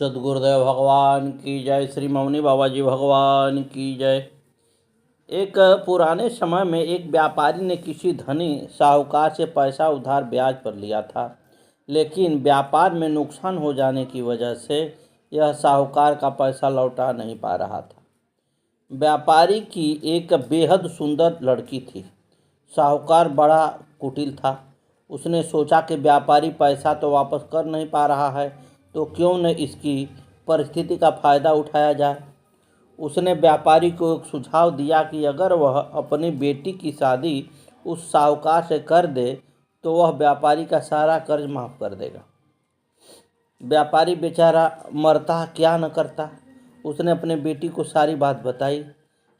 सद्गुरुदेव भगवान की जय। श्री मौनी बाबा जी भगवान की जय। एक पुराने समय में एक व्यापारी ने किसी धनी साहूकार से पैसा उधार ब्याज पर लिया था, लेकिन व्यापार में नुकसान हो जाने की वजह से यह साहूकार का पैसा लौटा नहीं पा रहा था। व्यापारी की एक बेहद सुंदर लड़की थी। साहूकार बड़ा कुटिल था। उसने सोचा कि व्यापारी पैसा तो वापस कर नहीं पा रहा है, तो क्यों न इसकी परिस्थिति का फ़ायदा उठाया जाए। उसने व्यापारी को एक सुझाव दिया कि अगर वह अपनी बेटी की शादी उस साहूकार से कर दे तो वह व्यापारी का सारा कर्ज माफ़ कर देगा। व्यापारी बेचारा मरता क्या न करता। उसने अपने बेटी को सारी बात बताई।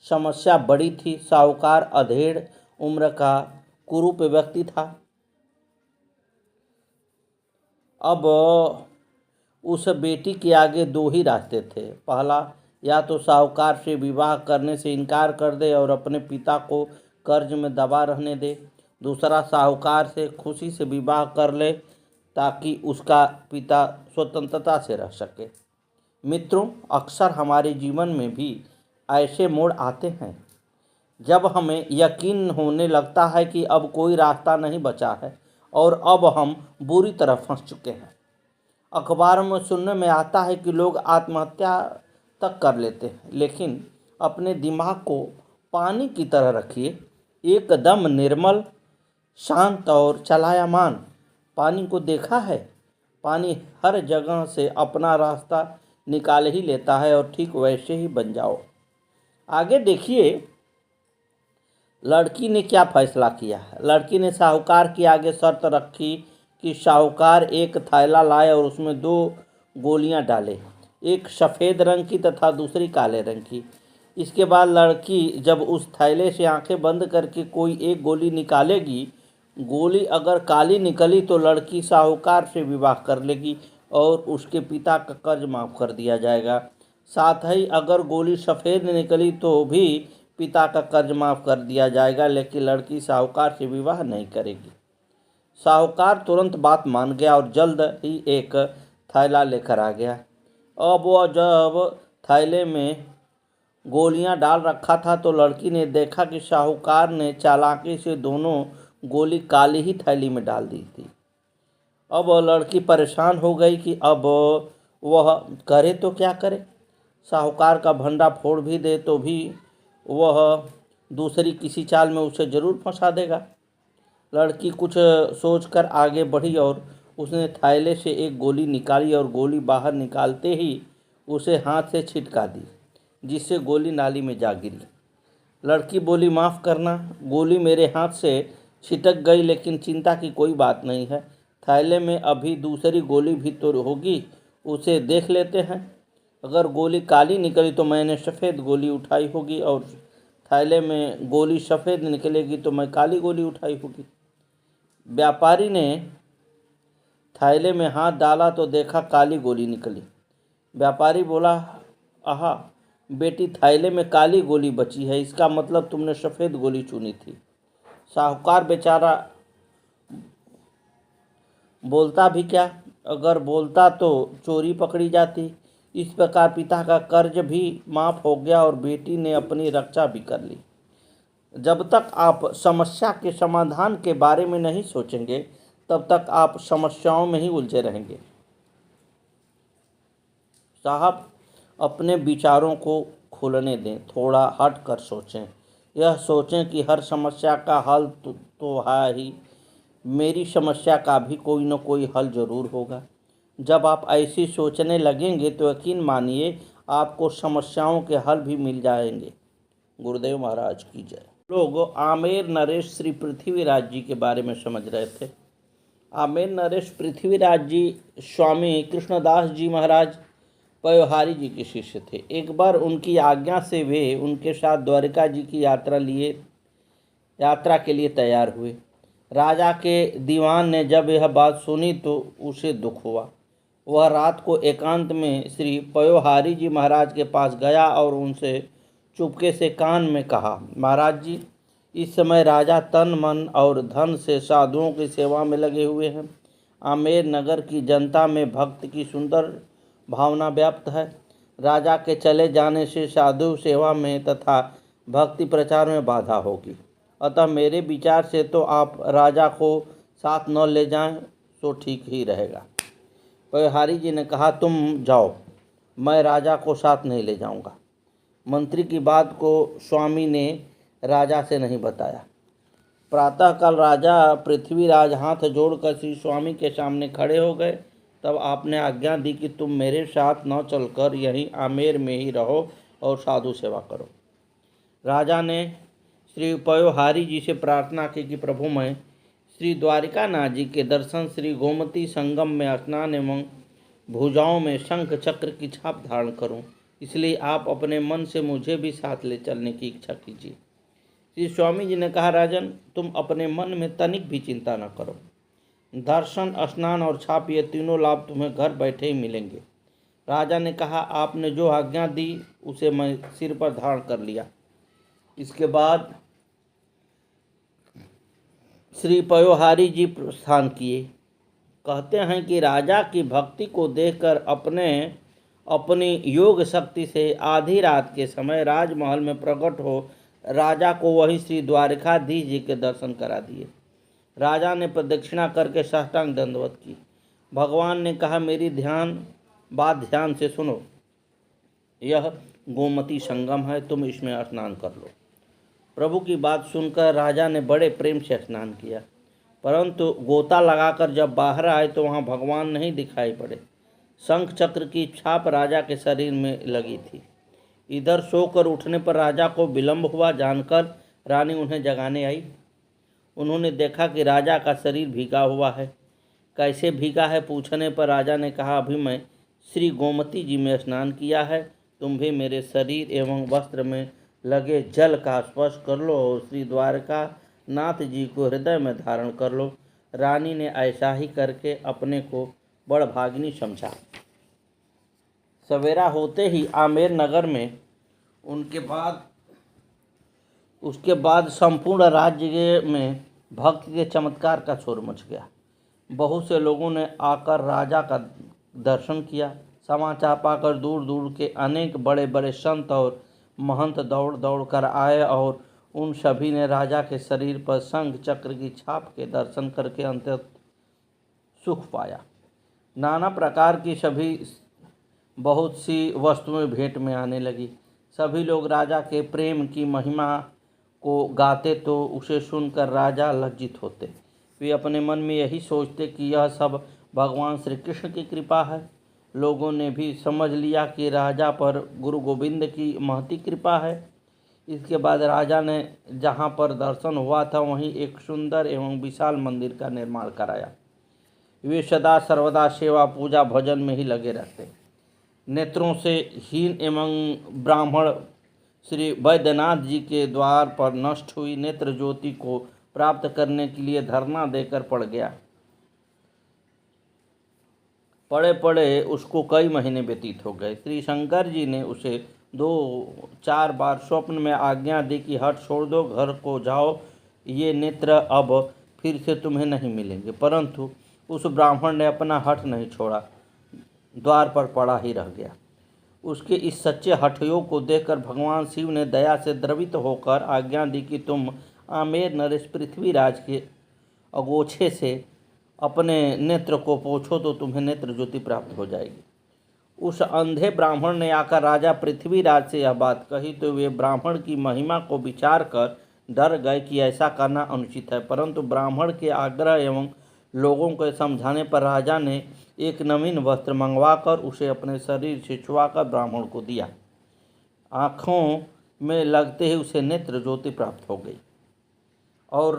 समस्या बड़ी थी। साहूकार अधेड़ उम्र का कुरूप व्यक्ति था। अब उस बेटी के आगे दो ही रास्ते थे। पहला, या तो साहूकार से विवाह करने से इनकार कर दे और अपने पिता को कर्ज में दबा रहने दे। दूसरा, साहूकार से खुशी से विवाह कर ले ताकि उसका पिता स्वतंत्रता से रह सके। मित्रों, अक्सर हमारे जीवन में भी ऐसे मोड़ आते हैं जब हमें यकीन होने लगता है कि अब कोई रास्ता नहीं बचा है और अब हम बुरी तरह फंस चुके हैं। अखबारों में सुनने में आता है कि लोग आत्महत्या तक कर लेते हैं, लेकिन अपने दिमाग को पानी की तरह रखिए, एकदम निर्मल, शांत और चलायमान पानी को देखा है। पानी हर जगह से अपना रास्ता निकाल ही लेता है और ठीक वैसे ही बन जाओ। आगे देखिए लड़की ने क्या फैसला किया है। लड़की ने साहूकार के आगे शर्त रखी कि साहूकार एक थैला लाए और उसमें दो गोलियां डाले, एक सफ़ेद रंग की तथा दूसरी काले रंग की। इसके बाद लड़की जब उस थैले से आंखें बंद करके कोई एक गोली निकालेगी, गोली अगर काली निकली तो लड़की साहूकार से विवाह कर लेगी और उसके पिता का कर्ज माफ़ कर दिया जाएगा। साथ ही अगर गोली सफ़ेद निकली तो भी पिता का कर्ज माफ़ कर दिया जाएगा, लेकिन लड़की साहूकार से विवाह नहीं करेगी। साहूकार तुरंत बात मान गया और जल्द ही एक थैला लेकर आ गया। अब वह जब थैले में गोलियां डाल रखा था तो लड़की ने देखा कि साहूकार ने चालाकी से दोनों गोली काली ही थैली में डाल दी थी। अब लड़की परेशान हो गई कि अब वह करे तो क्या करे। साहूकार का भंडा फोड़ भी दे तो भी वह दूसरी किसी चाल में उसे ज़रूर फंसा देगा। लड़की कुछ सोचकर आगे बढ़ी और उसने थैले से एक गोली निकाली और गोली बाहर निकालते ही उसे हाथ से छिटका दी, जिससे गोली नाली में जा गिरी। लड़की बोली, माफ़ करना, गोली मेरे हाथ से छिटक गई, लेकिन चिंता की कोई बात नहीं है। थैले में अभी दूसरी गोली भी तो होगी, उसे देख लेते हैं। अगर गोली काली निकली तो मैंने सफ़ेद गोली उठाई होगी और थैले में गोली सफ़ेद निकलेगी तो मैं काली गोली उठाई होगी। व्यापारी ने थैले में हाथ डाला तो देखा काली गोली निकली। व्यापारी बोला, आहा बेटी, थैले में काली गोली बची है, इसका मतलब तुमने सफ़ेद गोली चुनी थी। साहूकार बेचारा बोलता भी क्या, अगर बोलता तो चोरी पकड़ी जाती। इस प्रकार पिता का कर्ज भी माफ़ हो गया और बेटी ने अपनी रक्षा भी कर ली। जब तक आप समस्या के समाधान के बारे में नहीं सोचेंगे तब तक आप समस्याओं में ही उलझे रहेंगे। साहब, अपने विचारों को खुलने दें, थोड़ा हट कर सोचें। यह सोचें कि हर समस्या का हल तो है ही, मेरी समस्या का भी कोई न कोई हल ज़रूर होगा। जब आप ऐसी सोचने लगेंगे तो यकीन मानिए आपको समस्याओं के हल भी मिल जाएंगे। गुरुदेव महाराज की जय। लोग आमेर नरेश श्री पृथ्वीराज जी के बारे में समझ रहे थे। आमेर नरेश पृथ्वीराज जी स्वामी कृष्णदास जी महाराज पयोहारी जी के शिष्य थे। एक बार उनकी आज्ञा से वे उनके साथ द्वारिका जी की यात्रा के लिए तैयार हुए। राजा के दीवान ने जब यह बात सुनी तो उसे दुख हुआ। वह रात को एकांत में श्री पयोहारी जी महाराज के पास गया और उनसे चुपके से कान में कहा, महाराज जी, इस समय राजा तन मन और धन से साधुओं की सेवा में लगे हुए हैं। आमेर नगर की जनता में भक्त की सुंदर भावना व्याप्त है। राजा के चले जाने से साधु सेवा में तथा भक्ति प्रचार में बाधा होगी। अतः मेरे विचार से तो आप राजा को साथ न ले जाएं तो ठीक ही रहेगा। पयोहारी जी ने कहा, तुम जाओ, मैं राजा को साथ नहीं ले जाऊंगा। मंत्री की बात को स्वामी ने राजा से नहीं बताया। प्रातःकाल राजा पृथ्वीराज हाथ जोड़कर श्री स्वामी के सामने खड़े हो गए। तब आपने आज्ञा दी कि तुम मेरे साथ न चलकर यहीं आमेर में ही रहो और साधु सेवा करो। राजा ने श्री पयोहारी जी से प्रार्थना की कि प्रभु, मैं श्री द्वारिकानाथ जी के दर्शन, श्री गोमती संगम में स्नान एवं भुजाओं में शंख चक्र की छाप धारण करूं, इसलिए आप अपने मन से मुझे भी साथ ले चलने की इच्छा कीजिए। श्री स्वामी जी ने कहा, राजन, तुम अपने मन में तनिक भी चिंता न करो। दर्शन, स्नान और छाप, ये तीनों लाभ तुम्हें घर बैठे ही मिलेंगे। राजा ने कहा, आपने जो आज्ञा दी उसे मैं सिर पर धारण कर लिया। इसके बाद श्री पयोहारी जी प्रस्थान किए। कहते हैं कि राजा की भक्ति को देखकर अपनी योग शक्ति से आधी रात के समय राजमहल में प्रकट हो राजा को वही श्री द्वारिकाधीश जी के दर्शन करा दिए। राजा ने प्रदक्षिणा करके साष्टांग दंडवत की। भगवान ने कहा, मेरी बात ध्यान से सुनो। यह गोमती संगम है, तुम इसमें स्नान कर लो। प्रभु की बात सुनकर राजा ने बड़े प्रेम से स्नान किया, परंतु गोता लगाकर जब बाहर आए तो वहाँ भगवान नहीं दिखाई पड़े। शंख चक्र की छाप राजा के शरीर में लगी थी। इधर सोकर उठने पर राजा को विलंब हुआ। जानकर रानी उन्हें जगाने आई। उन्होंने देखा कि राजा का शरीर भीगा हुआ है। कैसे भीगा है पूछने पर राजा ने कहा, अभी मैं श्री गोमती जी में स्नान किया है। तुम भी मेरे शरीर एवं वस्त्र में लगे जल का स्पर्श कर लो और श्री द्वारका नाथ जी को हृदय में धारण कर लो। रानी ने ऐसा ही करके अपने को बड़भागिनी समझा। सवेरा होते ही आमेर नगर में उसके बाद संपूर्ण राज्य में भक्ति के चमत्कार का शोर मच गया। बहुत से लोगों ने आकर राजा का दर्शन किया। समाचार पाकर दूर दूर के अनेक बड़े बड़े संत और महंत दौड़ दौड़ कर आए और उन सभी ने राजा के शरीर पर शंख चक्र की छाप के दर्शन करके अंततः सुख पाया। नाना प्रकार की सभी बहुत सी वस्तुएं भेंट में आने लगी। सभी लोग राजा के प्रेम की महिमा को गाते तो उसे सुनकर राजा लज्जित होते। वे अपने मन में यही सोचते कि यह सब भगवान श्री कृष्ण की कृपा है। लोगों ने भी समझ लिया कि राजा पर गुरु गोविंद की महती कृपा है। इसके बाद राजा ने जहाँ पर दर्शन हुआ था वहीं एक सुंदर एवं विशाल मंदिर का निर्माण कराया। वे सदा सर्वदा सेवा पूजा भजन में ही लगे रहते। नेत्रों से हीन एवं ब्राह्मण श्री वैद्यनाथ जी के द्वार पर नष्ट हुई नेत्र ज्योति को प्राप्त करने के लिए धरना देकर पड़ गया। पड़े पड़े उसको कई महीने व्यतीत हो गए। श्री शंकर जी ने उसे 2-4 बार स्वप्न में आज्ञा दी कि हट छोड़ दो, घर को जाओ, ये नेत्र अब फिर से तुम्हें नहीं मिलेंगे। परंतु उस ब्राह्मण ने अपना हठ नहीं छोड़ा, द्वार पर पड़ा ही रह गया। उसके इस सच्चे हठयोग को देखकर भगवान शिव ने दया से द्रवित होकर आज्ञा दी कि तुम आमेर नरेश पृथ्वीराज के अगोछे से अपने नेत्र को पोछो तो तुम्हें नेत्र ज्योति प्राप्त हो जाएगी। उस अंधे ब्राह्मण ने आकर राजा पृथ्वीराज से यह बात कही तो वे ब्राह्मण की महिमा को विचार कर डर गए कि ऐसा करना अनुचित है। परंतु ब्राह्मण के आग्रह एवं लोगों के समझाने पर राजा ने एक नवीन वस्त्र मंगवाकर उसे अपने शरीर से छुआकर ब्राह्मण को दिया। आँखों में लगते ही उसे नेत्र ज्योति प्राप्त हो गई। और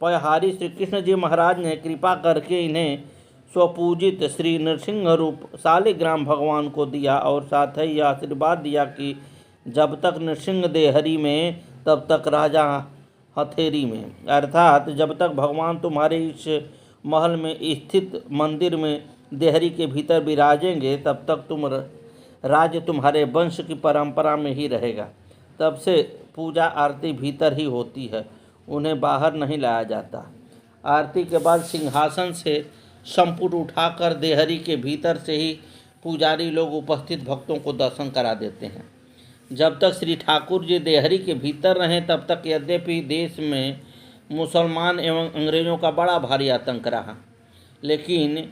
पयहारी श्री कृष्ण जी महाराज ने कृपा करके इन्हें स्वपूजित श्री नृसिंह रूप शालिग्राम भगवान को दिया और साथ ही यह आशीर्वाद दिया कि जब तक नृसिंह देहरी में तब तक राजा हथेरी में, अर्थात जब तक भगवान तुम्हारे इस महल में स्थित मंदिर में देहरी के भीतर विराजेंगे तब तक राज्य तुम्हारे वंश की परंपरा में ही रहेगा। तब से पूजा आरती भीतर ही होती है, उन्हें बाहर नहीं लाया जाता। आरती के बाद सिंहासन से संपुट उठाकर देहरी के भीतर से ही पुजारी लोग उपस्थित भक्तों को दर्शन करा देते हैं। जब तक श्री ठाकुर जी देहरी के भीतर रहें तब तक यद्यपि देश में मुसलमान एवं अंग्रेज़ों का बड़ा भारी आतंक रहा, लेकिन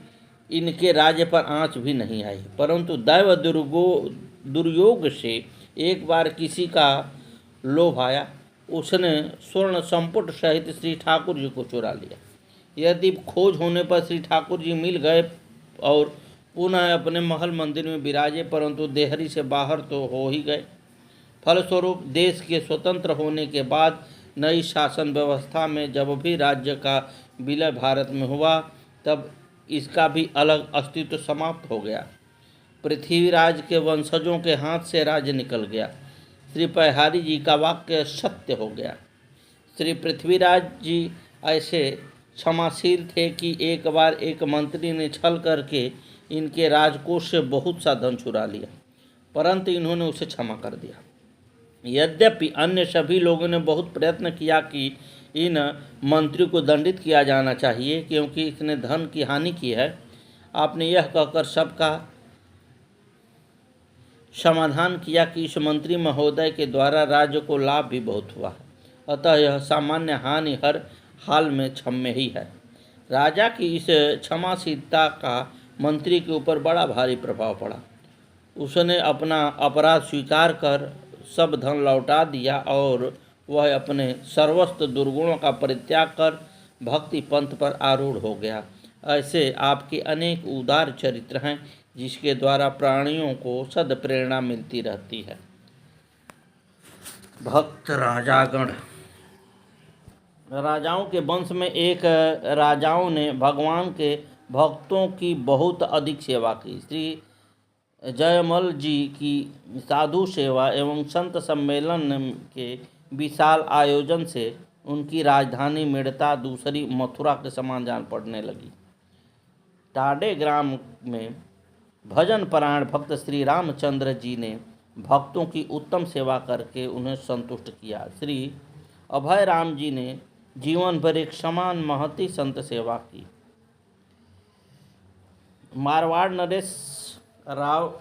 इनके राज्य पर आँच भी नहीं आई। परंतु दैव दुर्योग से एक बार किसी का लोभ आया, उसने स्वर्ण संपुट सहित श्री ठाकुर जी को चुरा लिया। यदि खोज होने पर श्री ठाकुर जी मिल गए और पुनः अपने महल मंदिर में विराजे, परंतु देहरी से बाहर तो हो ही गए। फलस्वरूप देश के स्वतंत्र होने के बाद नई शासन व्यवस्था में जब भी राज्य का विलय भारत में हुआ, तब इसका भी अलग अस्तित्व समाप्त हो गया। पृथ्वीराज के वंशजों के हाथ से राज्य निकल गया। श्री पयहारी जी का वाक्य सत्य हो गया। श्री पृथ्वीराज जी ऐसे क्षमाशील थे कि एक बार एक मंत्री ने छल करके इनके राजकोष से बहुत सा धन चुरा लिया, परंतु इन्होंने उसे क्षमा कर दिया। यद्यपि अन्य सभी लोगों ने बहुत प्रयत्न किया कि इन मंत्री को दंडित किया जाना चाहिए क्योंकि इसने धन की हानि की है, आपने यह कहकर सबका समाधान किया कि इस मंत्री महोदय के द्वारा राज्य को लाभ भी बहुत हुआ है, अतः यह सामान्य हानि हर हाल में क्षम्य ही है। राजा की इस क्षमाशीलता का मंत्री के ऊपर बड़ा भारी प्रभाव पड़ा। उसने अपना अपराध स्वीकार कर सब धन लौटा दिया और वह अपने सर्वस्व दुर्गुणों का परित्याग कर भक्ति पंथ पर आरूढ़ हो गया। ऐसे आपके अनेक उदार चरित्र हैं जिसके द्वारा प्राणियों को सद प्रेरणा मिलती रहती है। भक्त राजागण। राजाओं के वंश में एक राजाओं ने भगवान के भक्तों की बहुत अधिक सेवा की। श्री जयमल जी की साधु सेवा एवं संत सम्मेलन के विशाल आयोजन से उनकी राजधानी मेड़ता दूसरी मथुरा के समान जान पड़ने लगी। टाडे ग्राम में भजन परायण भक्त श्री रामचंद्र जी ने भक्तों की उत्तम सेवा करके उन्हें संतुष्ट किया। श्री अभय राम जी ने जीवन भर एक समान महती संत सेवा की। मारवाड़ नरेश राव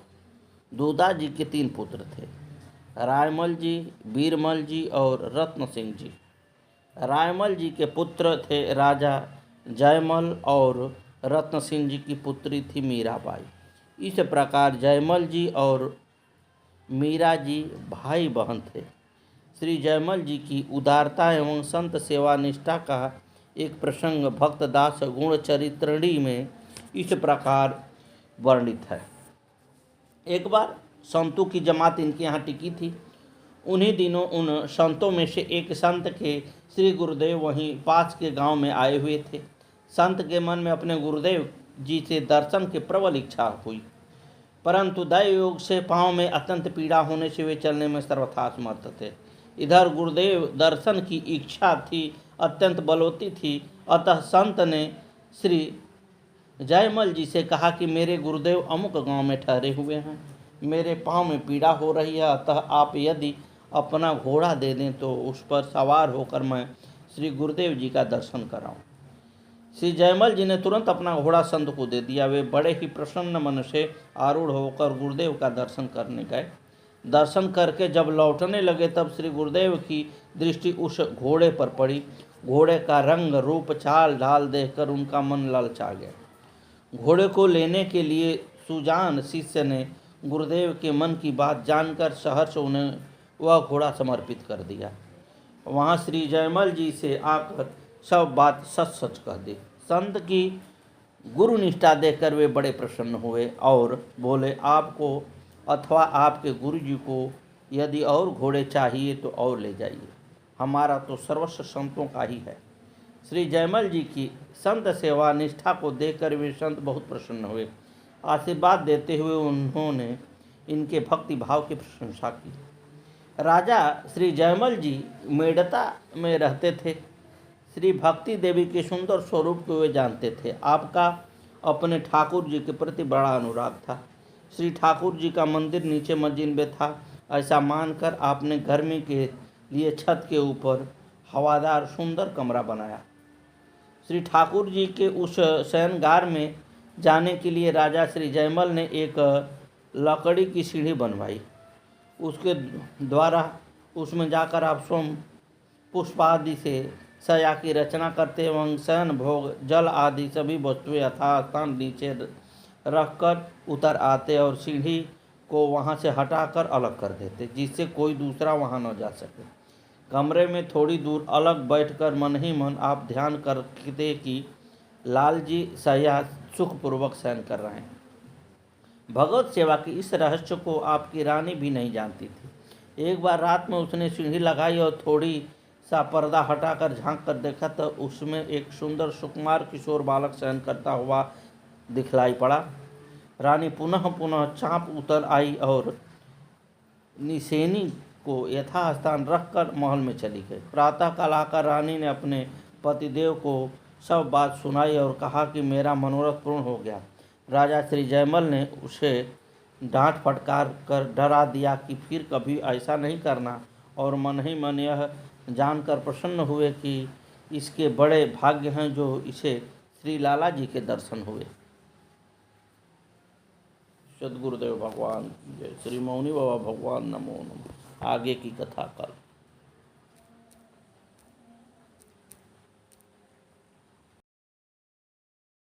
दूधा जी के 3 पुत्र थे, रायमल जी, बीरमल जी और रत्न सिंह जी। रायमल जी के पुत्र थे राजा जयमल और रत्न सिंह जी की पुत्री थी मीराबाई। इस प्रकार जयमल जी और मीरा जी भाई बहन थे। श्री जयमल जी की उदारता एवं संत सेवा निष्ठा का एक प्रसंग भक्तदास गुण चरित्रणी में इस प्रकार वर्णित है। एक बार संतों की जमात इनके यहाँ टिकी थी। उन्हीं दिनों उन संतों में से एक संत के श्री गुरुदेव वहीं पास के गांव में आए हुए थे। संत के मन में अपने गुरुदेव जी से दर्शन की प्रबल इच्छा हुई, परंतु दैवयोग से पाँव में अत्यंत पीड़ा होने से वे चलने में सर्वथा असमर्थ थे। इधर गुरुदेव दर्शन की इच्छा थी अत्यंत बलवती थी, अतः संत ने श्री जयमल जी से कहा कि मेरे गुरुदेव अमुक गांव में ठहरे हुए हैं, मेरे पाँव में पीड़ा हो रही है, अतः आप यदि अपना घोड़ा दे दें तो उस पर सवार होकर मैं श्री गुरुदेव जी का दर्शन कराऊं। श्री जयमल जी ने तुरंत अपना घोड़ा संत को दे दिया। वे बड़े ही प्रसन्न मन से आरूढ़ होकर गुरुदेव का दर्शन करने गए। दर्शन करके जब लौटने लगे तब श्री गुरुदेव की दृष्टि उस घोड़े पर पड़ी। घोड़े का रंग रूप चाल ढाल देखकर उनका मन ललचा गया। घोड़े को लेने के लिए सुजान शिष्य ने गुरुदेव के मन की बात जानकर सहर्ष उन्हें वह घोड़ा समर्पित कर दिया। वहाँ श्री जयमल जी से आकर सब बात सच सच कह दी। संत की गुरु निष्ठा देखकर वे बड़े प्रसन्न हुए और बोले, आपको अथवा आपके गुरु जी को यदि और घोड़े चाहिए तो और ले जाइए, हमारा तो सर्वस्व संतों का ही है। श्री जयमल जी की संत सेवा निष्ठा को देखकर वे संत बहुत प्रसन्न हुए। आशीर्वाद देते हुए उन्होंने इनके भक्ति भाव की प्रशंसा की। राजा श्री जयमल जी मेड़ता में रहते थे। श्री भक्ति देवी के सुंदर स्वरूप को वे जानते थे। आपका अपने ठाकुर जी के प्रति बड़ा अनुराग था। श्री ठाकुर जी का मंदिर नीचे मंजिल में था। ऐसा मानकर आपने गर्मी के लिए छत के ऊपर हवादार सुंदर कमरा बनाया। श्री ठाकुर जी के उस शयनगार में जाने के लिए राजा श्री जयमल ने एक लकड़ी की सीढ़ी बनवाई। उसके द्वारा उसमें जाकर आप स्वयं पुष्पादि से शय्या की रचना करते एवं शयन भोग जल आदि सभी वस्तुएं यथास्थान नीचे रखकर उतर आते और सीढ़ी को वहां से हटाकर अलग कर देते, जिससे कोई दूसरा वहां न जा सके। कमरे में थोड़ी दूर अलग बैठकर मन ही मन आप ध्यान करते कि लाल जी शय्या सुखपूर्वक शयन कर रहे हैं। भगवत सेवा की इस रहस्य को आपकी रानी भी नहीं जानती थी। एक बार रात में उसने सीढ़ी लगाई और थोड़ी सा पर्दा हटाकर झांक कर देखा तो उसमें एक सुंदर सुकुमार किशोर बालक शयन करता हुआ दिखलाई पड़ा। रानी पुनः पुनः चाँप उतर आई और निसेनी को यथास्थान रखकर महल में चली गई। प्रातःकाल आकर रानी ने अपने पतिदेव को सब बात सुनाई और कहा कि मेरा मनोरथ पूर्ण हो गया। राजा श्री जयमल ने उसे डांट फटकार कर डरा दिया कि फिर कभी ऐसा नहीं करना, और मन ही मन यह जानकर प्रसन्न हुए कि इसके बड़े भाग्य हैं जो इसे श्री लाला जी के दर्शन हुए। सद्गुरुदेव भगवान जय। श्री मौनी बाबा भगवान नमो नमः। आगे की कथा कल।